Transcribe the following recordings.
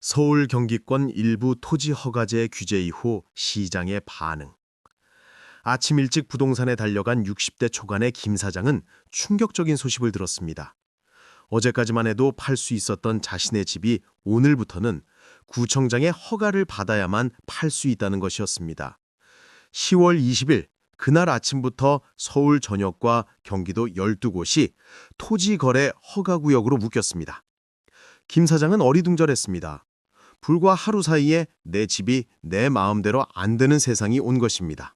서울 경기권 일부 토지 허가제 규제 이후 시장의 반응. 아침 일찍 부동산에 달려간 60대 초반의 김 사장은 충격적인 소식을 들었습니다. 어제까지만 해도 팔 수 있었던 자신의 집이 오늘부터는 구청장의 허가를 받아야만 팔 수 있다는 것이었습니다. 10월 20일 그날 아침부터 서울 전역과 경기도 12곳이 토지거래 허가구역으로 묶였습니다. 김 사장은 어리둥절했습니다. 불과 하루 사이에 내 집이 내 마음대로 안 되는 세상이 온 것입니다.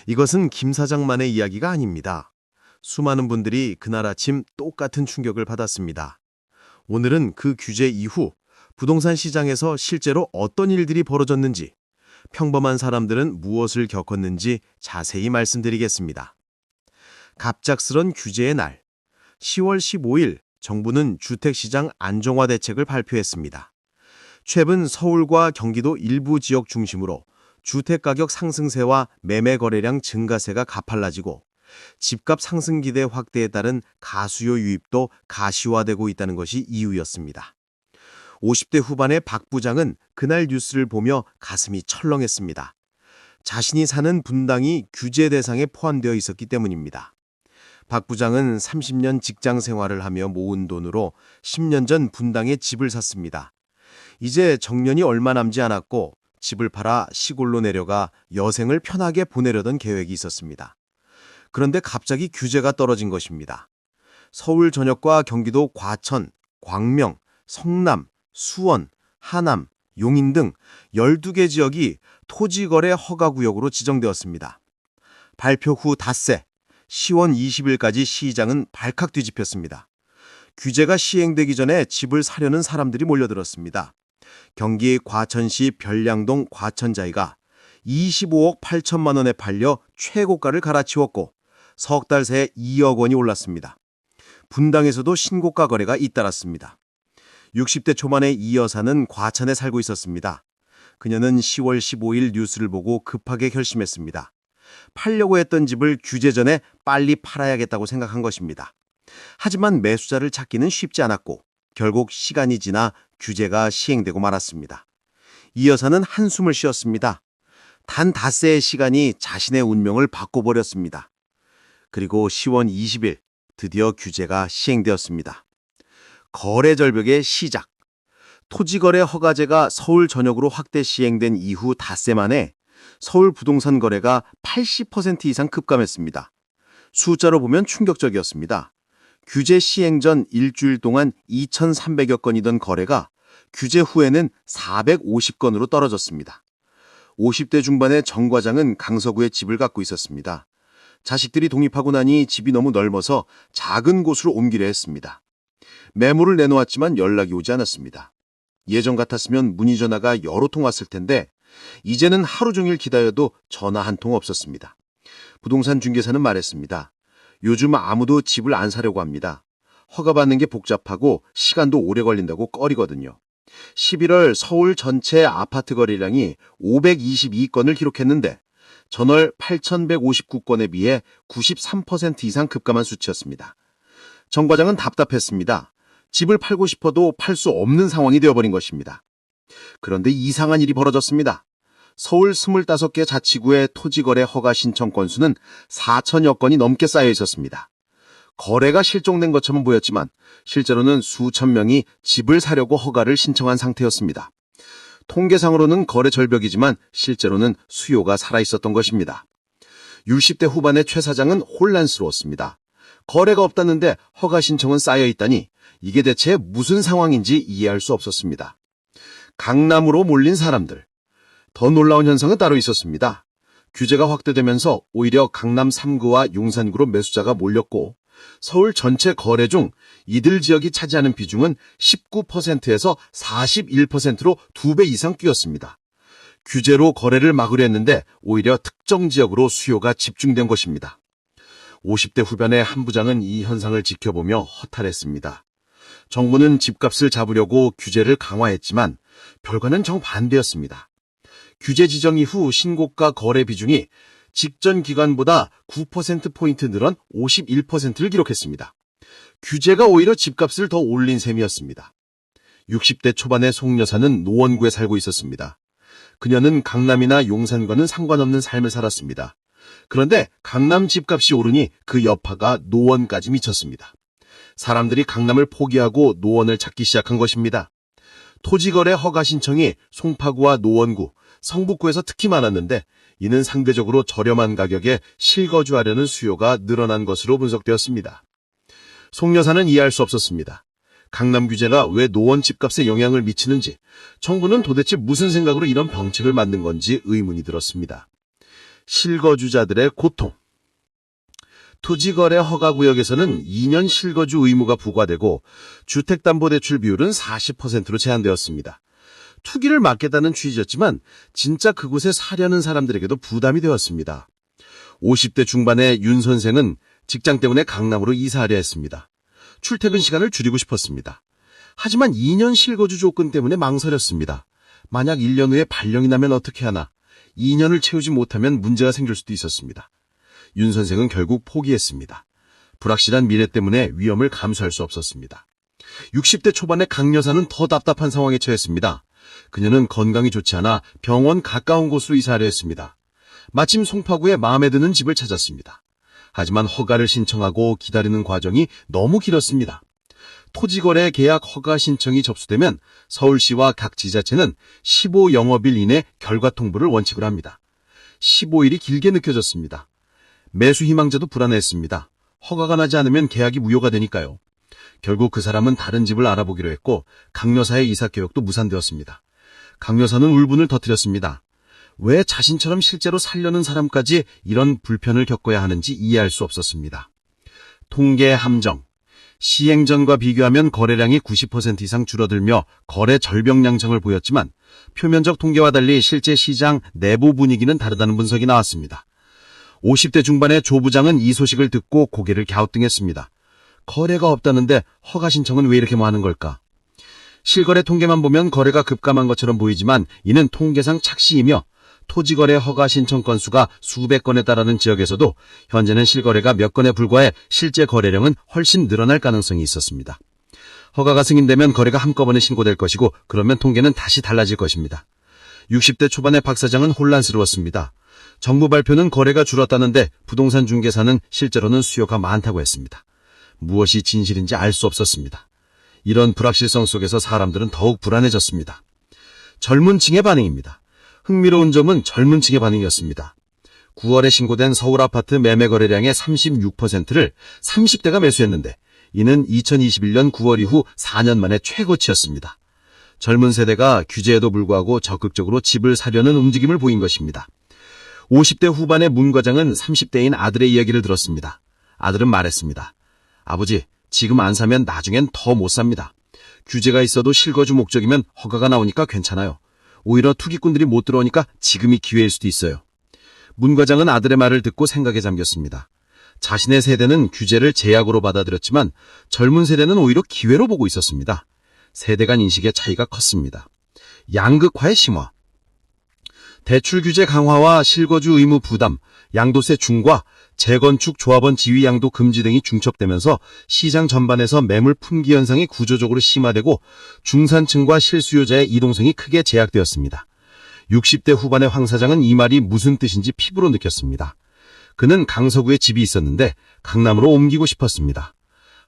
이것은 김 사장만의 이야기가 아닙니다. 수많은 분들이 그날 아침 똑같은 충격을 받았습니다. 오늘은 그 규제 이후 부동산 시장에서 실제로 어떤 일들이 벌어졌는지, 평범한 사람들은 무엇을 겪었는지 자세히 말씀드리겠습니다. 갑작스런 규제의 날, 10월 15일 정부는 주택시장 안정화 대책을 발표했습니다. 최근 서울과 경기도 일부 지역 중심으로 주택가격 상승세와 매매 거래량 증가세가 가팔라지고 집값 상승 기대 확대에 따른 가수요 유입도 가시화되고 있다는 것이 이유였습니다. 50대 후반의 박 부장은 그날 뉴스를 보며 가슴이 철렁했습니다. 자신이 사는 분당이 규제 대상에 포함되어 있었기 때문입니다. 박 부장은 30년 직장 생활을 하며 모은 돈으로 10년 전 분당에 집을 샀습니다. 이제 정년이 얼마 남지 않았고 집을 팔아 시골로 내려가 여생을 편하게 보내려던 계획이 있었습니다. 그런데 갑자기 규제가 떨어진 것입니다. 서울 전역과 경기도 과천, 광명, 성남, 수원, 하남, 용인 등 12개 지역이 토지거래 허가구역으로 지정되었습니다. 발표 후 닷새 10월 20일까지 시장은 발칵 뒤집혔습니다. 규제가 시행되기 전에 집을 사려는 사람들이 몰려들었습니다. 경기 과천시 별량동 과천자이가 25억 8천만 원에 팔려 최고가를 갈아치웠고 석 달 새에 2억 원이 올랐습니다. 분당에서도 신고가 거래가 잇따랐습니다. 60대 초반의 이 여사는 과천에 살고 있었습니다. 그녀는 10월 15일 뉴스를 보고 급하게 결심했습니다. 팔려고 했던 집을 규제 전에 빨리 팔아야겠다고 생각한 것입니다. 하지만 매수자를 찾기는 쉽지 않았고 결국 시간이 지나 규제가 시행되고 말았습니다. 이 여사는 한숨을 쉬었습니다. 단 닷새의 시간이 자신의 운명을 바꿔버렸습니다. 그리고 10월 20일 드디어 규제가 시행되었습니다. 거래 절벽의 시작. 토지거래 허가제가 서울 전역으로 확대 시행된 이후 닷새 만에 서울 부동산 거래가 80% 이상 급감했습니다. 숫자로 보면 충격적이었습니다. 규제 시행 전 일주일 동안 2,300여 건이던 거래가 규제 후에는 450건으로 떨어졌습니다. 50대 중반의 정 과장은 강서구에 집을 갖고 있었습니다. 자식들이 독립하고 나니 집이 너무 넓어서 작은 곳으로 옮기려 했습니다. 매물을 내놓았지만 연락이 오지 않았습니다. 예전 같았으면 문의 전화가 여러 통 왔을 텐데 이제는 하루 종일 기다려도 전화 한 통 없었습니다. 부동산 중개사는 말했습니다. 요즘 아무도 집을 안 사려고 합니다. 허가받는 게 복잡하고 시간도 오래 걸린다고 꺼리거든요. 11월 서울 전체 아파트 거래량이 522건을 기록했는데 전월 8,159건에 비해 93% 이상 급감한 수치였습니다. 정 과장은 답답했습니다. 집을 팔고 싶어도 팔 수 없는 상황이 되어버린 것입니다. 그런데 이상한 일이 벌어졌습니다. 서울 25개 자치구의 토지거래 허가 신청 건수는 4천여 건이 넘게 쌓여 있었습니다. 거래가 실종된 것처럼 보였지만 실제로는 수천 명이 집을 사려고 허가를 신청한 상태였습니다. 통계상으로는 거래 절벽이지만 실제로는 수요가 살아있었던 것입니다. 60대 후반의 최 사장은 혼란스러웠습니다. 거래가 없다는데 허가 신청은 쌓여 있다니 이게 대체 무슨 상황인지 이해할 수 없었습니다. 강남으로 몰린 사람들. 더 놀라운 현상은 따로 있었습니다. 규제가 확대되면서 오히려 강남 3구와 용산구로 매수자가 몰렸고 서울 전체 거래 중 이들 지역이 차지하는 비중은 19%에서 41%로 2배 이상 뛰었습니다. 규제로 거래를 막으려 했는데 오히려 특정 지역으로 수요가 집중된 것입니다. 50대 후반의 한 부장은 이 현상을 지켜보며 허탈했습니다. 정부는 집값을 잡으려고 규제를 강화했지만 결과는 정반대였습니다. 규제 지정 이후 신고가 거래 비중이 직전 기간보다 9%포인트 늘은 51%를 기록했습니다. 규제가 오히려 집값을 더 올린 셈이었습니다. 60대 초반의 송 여사는 노원구에 살고 있었습니다. 그녀는 강남이나 용산과는 상관없는 삶을 살았습니다. 그런데 강남 집값이 오르니 그 여파가 노원까지 미쳤습니다. 사람들이 강남을 포기하고 노원을 찾기 시작한 것입니다. 토지거래 허가 신청이 송파구와 노원구, 성북구에서 특히 많았는데 이는 상대적으로 저렴한 가격에 실거주하려는 수요가 늘어난 것으로 분석되었습니다. 송 여사는 이해할 수 없었습니다. 강남 규제가 왜 노원 집값에 영향을 미치는지, 정부는 도대체 무슨 생각으로 이런 병책을 만든 건지 의문이 들었습니다. 실거주자들의 고통. 토지거래 허가구역에서는 2년 실거주 의무가 부과되고 주택담보대출 비율은 40%로 제한되었습니다. 투기를 막겠다는 취지였지만 진짜 그곳에 사려는 사람들에게도 부담이 되었습니다. 50대 중반의 윤 선생은 직장 때문에 강남으로 이사하려 했습니다. 출퇴근 시간을 줄이고 싶었습니다. 하지만 2년 실거주 조건 때문에 망설였습니다. 만약 1년 후에 발령이 나면 어떻게 하나, 2년을 채우지 못하면 문제가 생길 수도 있었습니다. 윤 선생은 결국 포기했습니다. 불확실한 미래 때문에 위험을 감수할 수 없었습니다. 60대 초반의 강 여사는 더 답답한 상황에 처했습니다. 그녀는 건강이 좋지 않아 병원 가까운 곳으로 이사하려 했습니다. 마침 송파구에 마음에 드는 집을 찾았습니다. 하지만 허가를 신청하고 기다리는 과정이 너무 길었습니다. 토지거래 계약 허가 신청이 접수되면 서울시와 각 지자체는 15영업일 이내 결과 통보를 원칙으로 합니다. 15일이 길게 느껴졌습니다. 매수 희망자도 불안했습니다. 허가가 나지 않으면 계약이 무효가 되니까요. 결국 그 사람은 다른 집을 알아보기로 했고 강 여사의 이사 계획도 무산되었습니다. 강 여사는 울분을 터뜨렸습니다. 왜 자신처럼 실제로 살려는 사람까지 이런 불편을 겪어야 하는지 이해할 수 없었습니다. 통계 함정. 시행 전과 비교하면 거래량이 90% 이상 줄어들며 거래 절벽량정을 보였지만 표면적 통계와 달리 실제 시장 내부 분위기는 다르다는 분석이 나왔습니다. 50대 중반의 조 부장은 이 소식을 듣고 고개를 갸우뚱했습니다. 거래가 없다는데 허가 신청은 왜 이렇게 많은 걸까? 실거래 통계만 보면 거래가 급감한 것처럼 보이지만 이는 통계상 착시이며 토지거래 허가 신청 건수가 수백 건에 달하는 지역에서도 현재는 실거래가 몇 건에 불과해 실제 거래량은 훨씬 늘어날 가능성이 있었습니다. 허가가 승인되면 거래가 한꺼번에 신고될 것이고 그러면 통계는 다시 달라질 것입니다. 60대 초반의 박 사장은 혼란스러웠습니다. 정부 발표는 거래가 줄었다는데 부동산 중개사는 실제로는 수요가 많다고 했습니다. 무엇이 진실인지 알 수 없었습니다. 이런 불확실성 속에서 사람들은 더욱 불안해졌습니다. 젊은 층의 반응입니다. 흥미로운 점은 젊은 층의 반응이었습니다. 9월에 신고된 서울 아파트 매매 거래량의 36%를 30대가 매수했는데 이는 2021년 9월 이후 4년 만에 최고치였습니다. 젊은 세대가 규제에도 불구하고 적극적으로 집을 사려는 움직임을 보인 것입니다. 50대 후반의 문 과장은 30대인 아들의 이야기를 들었습니다. 아들은 말했습니다. 아버지, 지금 안 사면 나중엔 더 못 삽니다. 규제가 있어도 실거주 목적이면 허가가 나오니까 괜찮아요. 오히려 투기꾼들이 못 들어오니까 지금이 기회일 수도 있어요. 문 과장은 아들의 말을 듣고 생각에 잠겼습니다. 자신의 세대는 규제를 제약으로 받아들였지만 젊은 세대는 오히려 기회로 보고 있었습니다. 세대 간 인식의 차이가 컸습니다. 양극화의 심화. 대출 규제 강화와 실거주 의무 부담, 양도세 중과, 재건축 조합원 지위 양도 금지 등이 중첩되면서 시장 전반에서 매물 품귀 현상이 구조적으로 심화되고 중산층과 실수요자의 이동성이 크게 제약되었습니다. 60대 후반의 황 사장은 이 말이 무슨 뜻인지 피부로 느꼈습니다. 그는 강서구에 집이 있었는데 강남으로 옮기고 싶었습니다.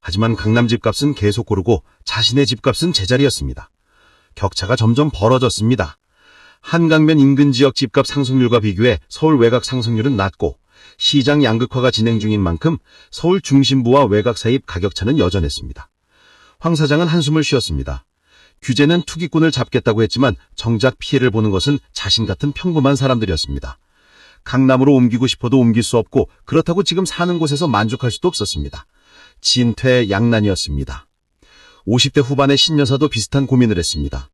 하지만 강남 집값은 계속 오르고 자신의 집값은 제자리였습니다. 격차가 점점 벌어졌습니다. 한강변 인근 지역 집값 상승률과 비교해 서울 외곽 상승률은 낮고 시장 양극화가 진행 중인 만큼 서울 중심부와 외곽 사이 가격차는 여전했습니다. 황 사장은 한숨을 쉬었습니다. 규제는 투기꾼을 잡겠다고 했지만 정작 피해를 보는 것은 자신 같은 평범한 사람들이었습니다. 강남으로 옮기고 싶어도 옮길 수 없고 그렇다고 지금 사는 곳에서 만족할 수도 없었습니다. 진퇴양난이었습니다. 50대 후반의 신여사도 비슷한 고민을 했습니다.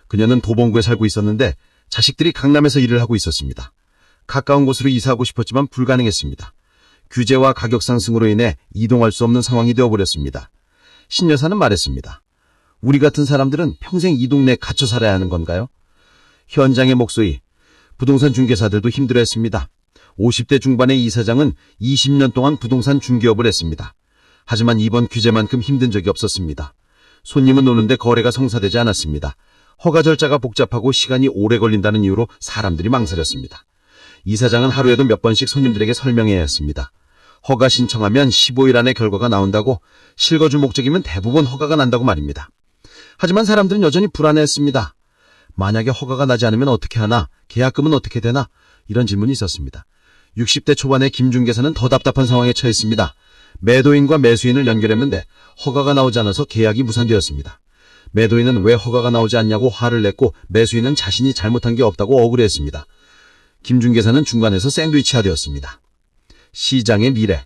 그녀는 도봉구에 살고 있었는데 자식들이 강남에서 일을 하고 있었습니다. 가까운 곳으로 이사하고 싶었지만 불가능했습니다. 규제와 가격 상승으로 인해 이동할 수 없는 상황이 되어버렸습니다. 신여사는 말했습니다. 우리 같은 사람들은 평생 이 동네에 갇혀 살아야 하는 건가요? 현장의 목소리. 부동산 중개사들도 힘들어했습니다. 50대 중반의 이 사장은 20년 동안 부동산 중개업을 했습니다. 하지만 이번 규제만큼 힘든 적이 없었습니다. 손님은 오는데 거래가 성사되지 않았습니다. 허가 절차가 복잡하고 시간이 오래 걸린다는 이유로 사람들이 망설였습니다. 이사장은 하루에도 몇 번씩 손님들에게 설명해야 했습니다. 허가 신청하면 15일 안에 결과가 나온다고, 실거주 목적이면 대부분 허가가 난다고 말입니다. 하지만 사람들은 여전히 불안해했습니다. 만약에 허가가 나지 않으면 어떻게 하나? 계약금은 어떻게 되나? 이런 질문이 있었습니다. 60대 초반의 김중개사는 더 답답한 상황에 처했습니다. 매도인과 매수인을 연결했는데 허가가 나오지 않아서 계약이 무산되었습니다. 매도인은 왜 허가가 나오지 않냐고 화를 냈고, 매수인은 자신이 잘못한 게 없다고 억울해했습니다. 김중개사는 중간에서 샌드위치화 되었습니다. 시장의 미래.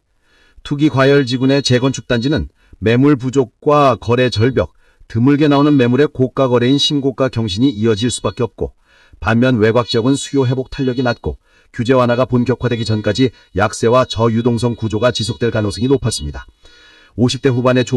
투기과열지군의 재건축단지는 매물 부족과 거래 절벽, 드물게 나오는 매물의 고가 거래인 신고가 경신이 이어질 수밖에 없고, 반면 외곽 지역은 수요 회복 탄력이 낮고 규제 완화가 본격화되기 전까지 약세와 저유동성 구조가 지속될 가능성이 높았습니다. 50대 후반의 좁은